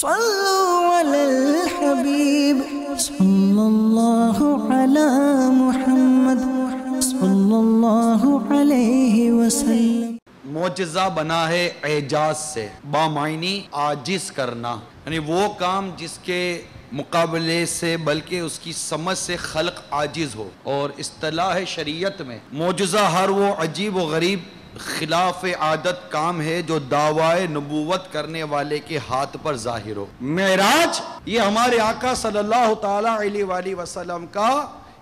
صلوا علی الحبیب صلی اللہ علی محمد صلی اللہ علیہ وسلم۔ معجزہ بنا ہے اعجاز سے، بامعنی عاجز کرنا، یعنی وہ کام جس کے مقابلے سے بلکہ اس کی سمجھ سے خلق عاجز ہو۔ اور اصطلاح شریعت میں معجزہ ہر وہ عجیب و غریب خلاف عادت کام ہے جو دعوی نبوت کرنے والے کے ہاتھ پر ظاہر ہو۔ معراج یہ ہمارے آقا صلی اللہ تعالی علیہ وآلہ وسلم کا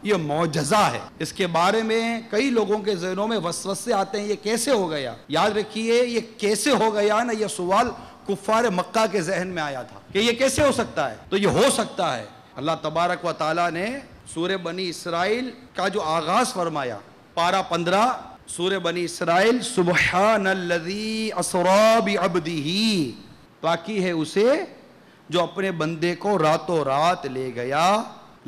یہ معجزہ ہے۔ اس کے بارے میں کئی لوگوں کے ذہنوں میں وسوسے آتے ہیں، یہ کیسے ہو گیا؟ یاد رکھیے، یہ کیسے ہو گیا نا، یہ سوال کفار مکہ کے ذہن میں آیا تھا کہ یہ کیسے ہو سکتا ہے، تو یہ ہو سکتا ہے۔ اللہ تبارک و تعالیٰ نے سورہ بنی اسرائیل کا جو آغاز فرمایا، پارہ 15 سورہ بنی اسرائیل، سبحان الذی اسری بعبدہ، پاکی ہے اسے جو اپنے بندے کو راتوں رات لے گیا،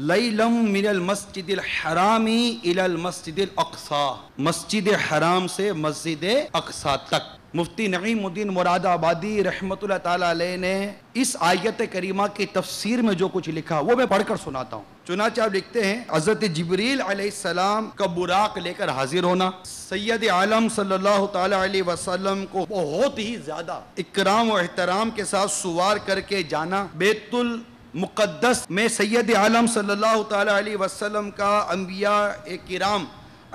لیلا من المسجد الحرام الی المسجد الاقصی، مسجد حرام سے مسجد اقصی تک۔ مفتی نعیم الدین مراد آبادی رحمت اللہ تعالیٰ علیہ نے اس آیت کریمہ کی تفسیر میں جو کچھ لکھا وہ میں پڑھ کر سناتا ہوں۔ چنانچہ آپ لکھتے ہیں، حضرت جبریل علیہ السلام کا براق لے کر حاضر ہونا، سید عالم صلی اللہ تعالیٰ علیہ وسلم کو بہت ہی زیادہ اکرام و احترام کے ساتھ سوار کر کے جانا، بیت المقدس میں سید عالم صلی اللہ تعالیٰ علیہ وسلم کا انبیاء کرام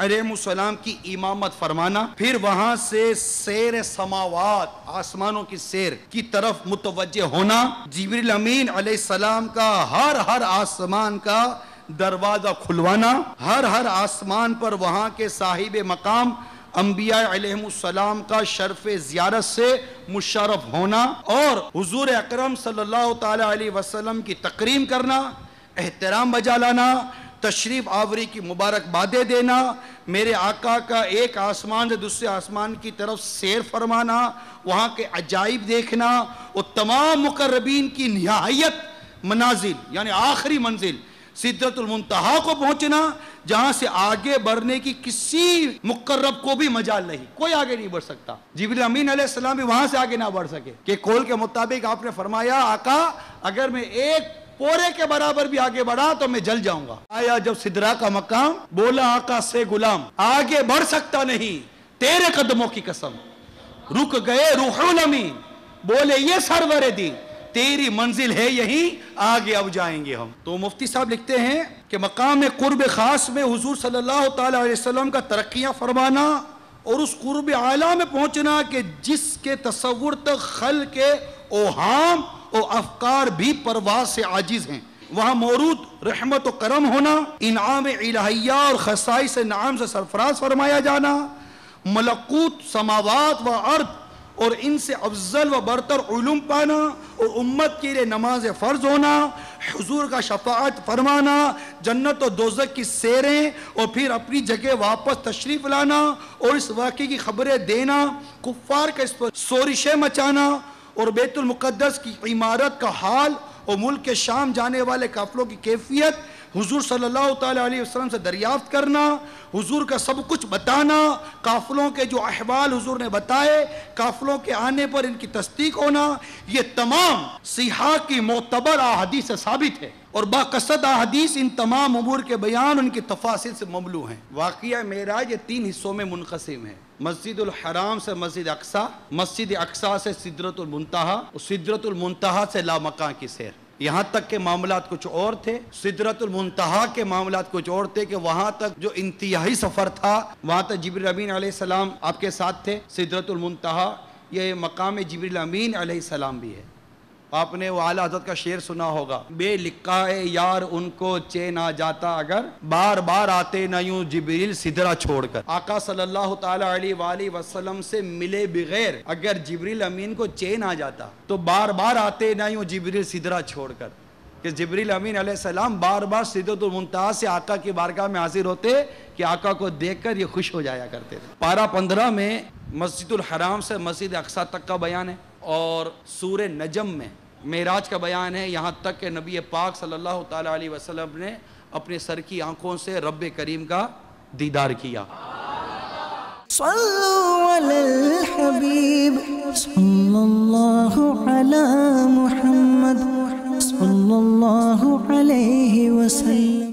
علیہ السلام کی امامت فرمانا، پھر وہاں سے سیر سماوات، آسمانوں کی سیر کی طرف متوجہ ہونا، جبریل امین علیہ السلام کا ہر آسمان کا دروازہ کھلوانا، ہر آسمان پر وہاں کے صاحب مقام انبیاء علیہ السلام کا شرف زیارت سے مشرف ہونا، اور حضور اکرم صلی اللہ تعالی علیہ وسلم کی تکریم کرنا، احترام بجا لانا، تشریف آوری کی مبارکبادیں دینا، میرے آقا کا ایک آسمان سے دوسرے آسمان کی طرف سیر فرمانا، وہاں کے عجائب دیکھنا، اور تمام مقربین کی نہایت منازل یعنی آخری منزل سدرۃ المنتہا کو پہنچنا، جہاں سے آگے بڑھنے کی کسی مقرب کو بھی مجال نہیں، کوئی آگے نہیں بڑھ سکتا۔ جبریل امین علیہ السلام بھی وہاں سے آگے نہ بڑھ سکے کہ قول کے مطابق آپ نے فرمایا، آقا اگر میں ایک پورے کے برابر بھی آگے بڑھا تو میں جل جاؤں گا۔ آیا جب سدرہ کا مقام، بولا آقا سے غلام آگے بڑھ سکتا نہیں، تیرے قدموں کی قسم، رک گئے روح الامین، بولے یہ سرور دی، تیری منزل ہے یہی، آگے اب جائیں گے ہم۔ تو مفتی صاحب لکھتے ہیں کہ مقام قرب خاص میں حضور صلی اللہ تعالیٰ علیہ وسلم کا ترقیاں فرمانا اور اس قرب اعلیٰ میں پہنچنا کہ جس کے تصور تک خلق کے اوہام اور افکار بھی پرواز سے عاجز ہیں، وہاں مورود رحمت و کرم ہونا، انعام الہیہ اور خصائص نعام سے سرفراز فرمایا جانا، ملکوت سماوات و ارض اور ان سے افضل و برتر علوم پانا، اور امت کے لیے نماز فرض ہونا، حضور کا شفاعت فرمانا، جنت و دوزخ کی سیریں، اور پھر اپنی جگہ واپس تشریف لانا اور اس واقعے کی خبریں دینا، کفار کا اس پر شورشیں مچانا، اور بیت المقدس کی عمارت کا حال اور ملک شام جانے والے قافلوں کی کیفیت حضور صلی اللہ تعالیٰ علیہ وسلم سے دریافت کرنا، حضور کا سب کچھ بتانا، قافلوں کے جو احوال حضور نے بتائے، قافلوں کے آنے پر ان کی تصدیق ہونا، یہ تمام صحاح کی معتبر احادیث سے ثابت ہے، اور باقصد احادیث ان تمام امور کے بیان ان کی تفاصیل سے مملو ہیں۔ واقعہ معراج یہ 3 حصوں میں منقسم ہے، مسجد الحرام سے مسجد اقصی، مسجد اقصی سے سدرۃ المنتہا، اور سدرۃ المنتہا سے لامکاں کی سیر۔ یہاں تک کہ معاملات کچھ اور تھے، سدرۃ المنتہا کے معاملات کچھ اور تھے کہ وہاں تک جو انتہائی سفر تھا، وہاں تک جبریل امین علیہ السلام آپ کے ساتھ تھے۔ سدرۃ المنتہا یہ مقام جبریل امین علیہ السلام بھی ہے۔ آپ نے وہ اعلیٰ حضرت کا شعر سنا ہوگا، بے لقائے یار ان کو چین آ جاتا اگر بار بار آتے نہ یوں جبریل سدرہ چھوڑ کر۔ آقا صلی اللہ تعالیٰ علیہ وآلہ وسلم سے ملے بغیر اگر جبریل امین کو چین آ جاتا تو بار بار آتے نہ یوں جبریل سدرہ چھوڑ کر، کہ جبریل امین علیہ السلام بار بار سدرۃ المنتہا سے آقا کی بارگاہ میں حاضر ہوتے کہ آقا کو دیکھ کر یہ خوش ہو جایا کرتے تھے۔ پارہ 15 میں مسجد الحرام سے مسجد اقصی تک کا بیان ہے، اور سورہ نجم میں معراج کا بیان ہے، یہاں تک کہ نبی پاک صلی اللہ تعالیٰ علیہ وسلم نے اپنے سر کی آنکھوں سے رب کریم کا دیدار کیا۔ صلوا علی الحبیب صلی اللہ علی محمد الله عليه وسلم.